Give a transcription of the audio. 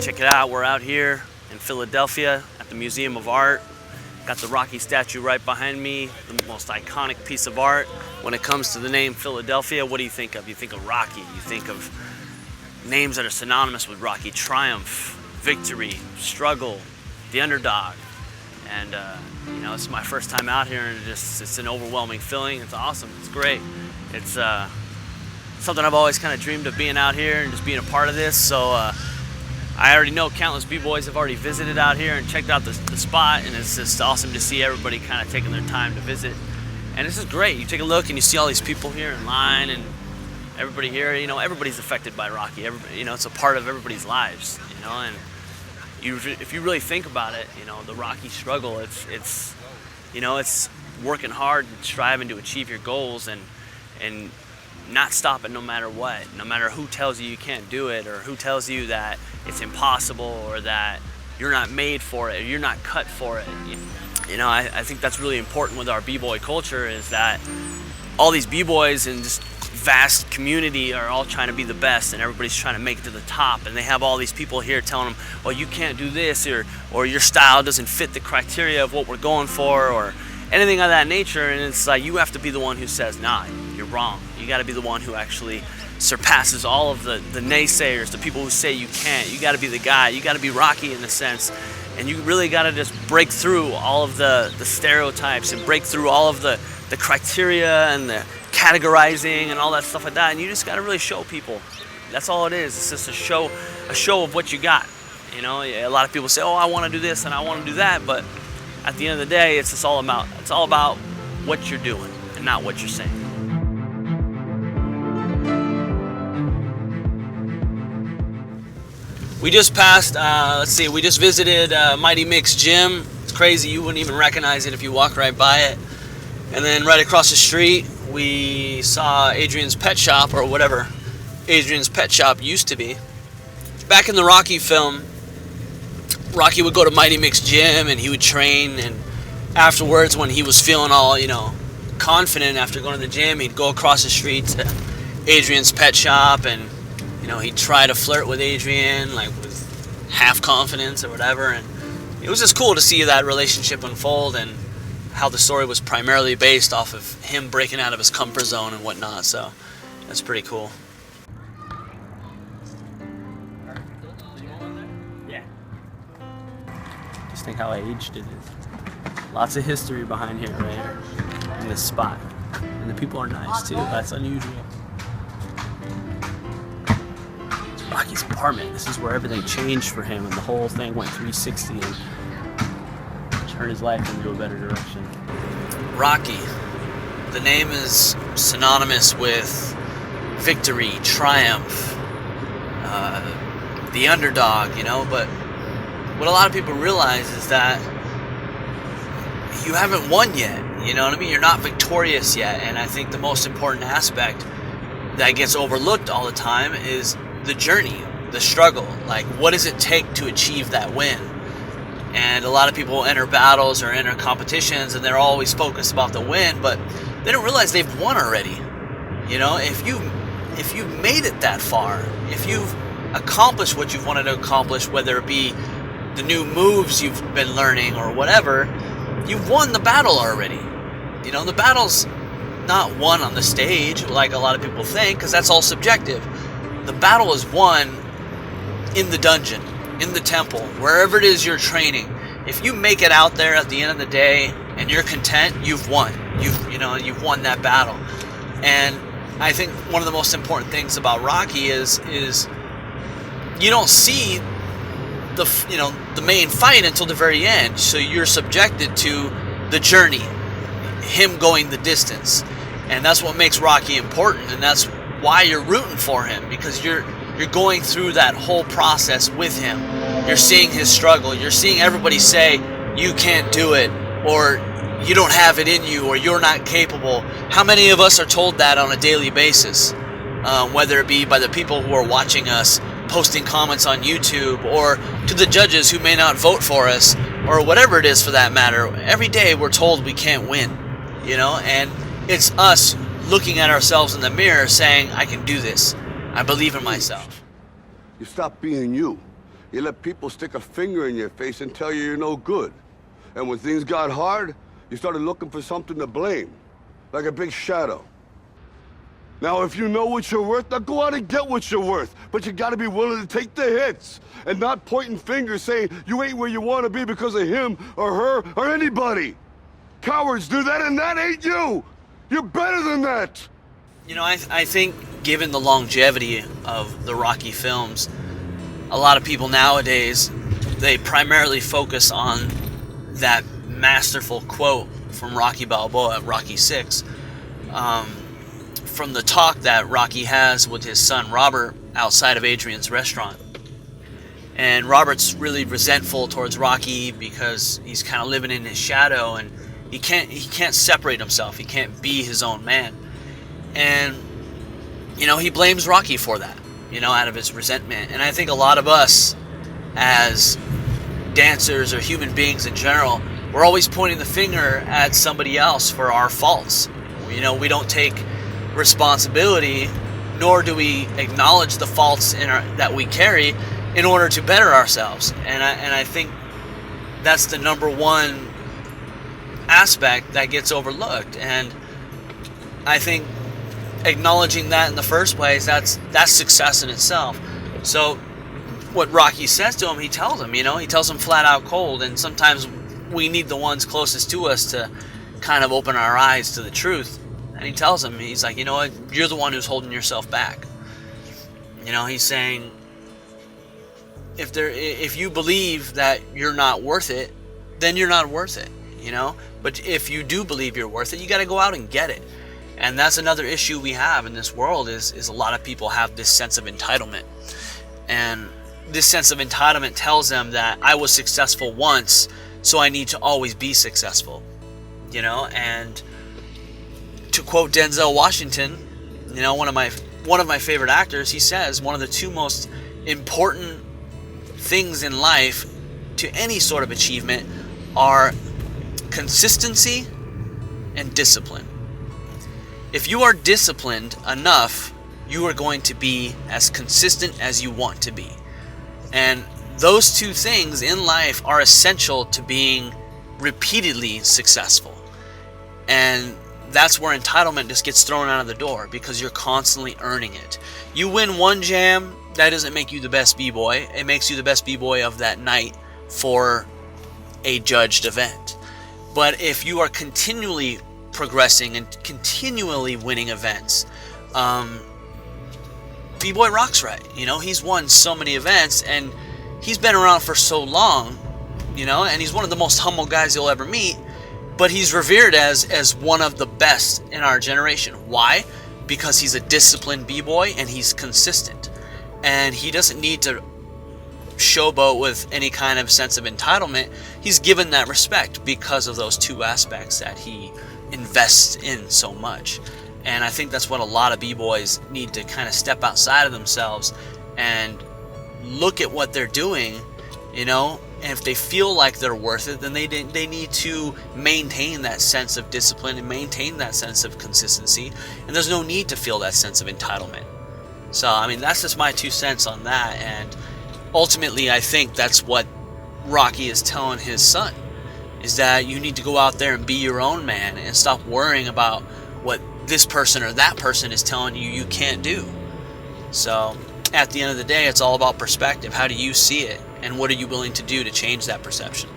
Check it out, we're out here in Philadelphia at the Museum of Art. Got the Rocky statue right behind me, the most iconic piece of art. When it comes to the name Philadelphia, what do you think of? You think of Rocky, you think of names that are synonymous with Rocky: triumph, victory, struggle, the underdog. And you know, it's my first time out here, and it's an overwhelming feeling. It's awesome, it's great. It's something I've always kind of dreamed of, being out here and just being a part of this. So I already know countless B-boys have already visited out here and checked out the spot, and it's just awesome to see everybody kind of taking their time to visit. And this is great. You take a look and you see all these people here in line, and everybody here, you know, everybody's affected by Rocky. Everybody, you know, it's a part of everybody's lives, you know. And if you really think about it, you know, the Rocky struggle, it's you know, it's working hard and striving to achieve your goals, and not stopping no matter what, no matter who tells you can't do it, or who tells you that it's impossible, or that you're not made for it, or you're not cut for it. You know, I think that's really important with our B-boy culture, is that all these B-boys in this vast community are all trying to be the best, and everybody's trying to make it to the top, and they have all these people here telling them, well, you can't do this, or your style doesn't fit the criteria of what we're going for, or anything of that nature. And it's like, you have to be the one who says, nah, you're wrong. You got to be the one who actually surpasses all of the naysayers, the people who say you can't. You got to be the guy. You got to be Rocky in a sense, and you really got to just break through all of the stereotypes, and break through all of the criteria and the categorizing and all that stuff like that. And you just got to really show people. That's all it is. It's just a show of what you got. You know, a lot of people say, oh, I want to do this and I want to do that, but at the end of the day, it's all about what you're doing and not what you're saying. We just passed, we just visited Mighty Mick's gym. It's crazy, you wouldn't even recognize it if you walk right by it. And then right across the street, we saw Adrian's Pet Shop, or whatever Adrian's Pet Shop used to be. Back in the Rocky film, Rocky would go to Mighty Mick's gym and he would train, and afterwards, when he was feeling all, you know, confident after going to the gym, he'd go across the street to Adrian's Pet Shop, and you know, he'd try to flirt with Adrian, like with half confidence or whatever. And it was just cool to see that relationship unfold, and how the story was primarily based off of him breaking out of his comfort zone and whatnot. So that's pretty cool. Just think how aged it is. Lots of history behind here, right here, in this spot. And the people are nice too. That's unusual. It's Rocky's apartment. This is where everything changed for him, and the whole thing went 360 and turned his life into a better direction. Rocky. The name is synonymous with victory, triumph, the underdog, you know, but what a lot of people realize is that you haven't won yet, you know what I mean? You're not victorious yet, and I think the most important aspect that gets overlooked all the time is the journey, the struggle. Like, what does it take to achieve that win? And a lot of people enter battles or enter competitions, and they're always focused about the win, but they don't realize they've won already. You know, if you've made it that far, if you've accomplished what you've wanted to accomplish, whether it be the new moves you've been learning or whatever, you've won the battle already. You know, the battle's not won on the stage like a lot of people think, because that's all subjective. The battle is won in the dungeon, in the temple, wherever it is you're training. If you make it out there at the end of the day and you're content, you've won. You've won that battle. And I think one of the most important things about Rocky is you don't see the main fight until the very end. So you're subjected to the journey, him going the distance. And that's what makes Rocky important, and that's why you're rooting for him, because you're going through that whole process with him. You're seeing his struggle. You're seeing everybody say, you can't do it, or you don't have it in you, or you're not capable. How many of us are told that on a daily basis? Whether it be by the people who are watching us, posting comments on YouTube, or to the judges who may not vote for us, or whatever it is for that matter. Every day we're told we can't win, you know, and it's us looking at ourselves in the mirror saying, I can do this. I believe in myself. You stop being you. You let people stick a finger in your face and tell you you're no good. And when things got hard, you started looking for something to blame, like a big shadow. Now, if you know what you're worth, now go out and get what you're worth. But you gotta be willing to take the hits and not pointing fingers saying you ain't where you want to be because of him or her or anybody. Cowards do that, and that ain't you. You're better than that. You know, I think given the longevity of the Rocky films, a lot of people nowadays, they primarily focus on that masterful quote from Rocky Balboa at Rocky 6, from the talk that Rocky has with his son Robert outside of Adrian's restaurant. And Robert's really resentful towards Rocky because he's kind of living in his shadow, and he can't separate himself. He can't be his own man. And, you know, he blames Rocky for that, you know, out of his resentment. And I think a lot of us as dancers or human beings in general, we're always pointing the finger at somebody else for our faults. You know, we don't take responsibility, nor do we acknowledge the faults that we carry in order to better ourselves. And I think that's the number one aspect that gets overlooked. And I think acknowledging that in the first place, that's success in itself. So what Rocky says to him, he tells him flat out cold. And sometimes we need the ones closest to us to kind of open our eyes to the truth. And he tells him, he's like, you know what, you're the one who's holding yourself back. You know, he's saying, if you believe that you're not worth it, then you're not worth it, you know. But if you do believe you're worth it, you got to go out and get it. And that's another issue we have in this world is a lot of people have this sense of entitlement. And this sense of entitlement tells them that I was successful once, so I need to always be successful, you know. And to quote Denzel Washington, you know, one of my favorite actors, he says one of the two most important things in life to any sort of achievement are consistency and discipline. If you are disciplined enough, you are going to be as consistent as you want to be. And those two things in life are essential to being repeatedly successful. And that's where entitlement just gets thrown out of the door, because you're constantly earning it. You win one jam, that doesn't make you the best b-boy. It makes you the best b-boy of that night for a judged event. But if you are continually progressing and continually winning events, B-Boy rocks, right? You know, he's won so many events, and he's been around for so long, you know, and he's one of the most humble guys you'll ever meet, but he's revered as one of the best in our generation. Why? Because he's a disciplined B-Boy and he's consistent. And he doesn't need to showboat with any kind of sense of entitlement. He's given that respect because of those two aspects that he invests in so much. And I think that's what a lot of b-boys need to kind of step outside of themselves and look at what they're doing, you know, and if they feel like they're worth it, then they need to maintain that sense of discipline and maintain that sense of consistency, and there's no need to feel that sense of entitlement. So, I mean, that's just my 2 cents on that, and ultimately I think that's what Rocky is telling his son, is that you need to go out there and be your own man and stop worrying about what this person or that person is telling you you can't do. So at the end of the day, it's all about perspective. How do you see it, and what are you willing to do to change that perception?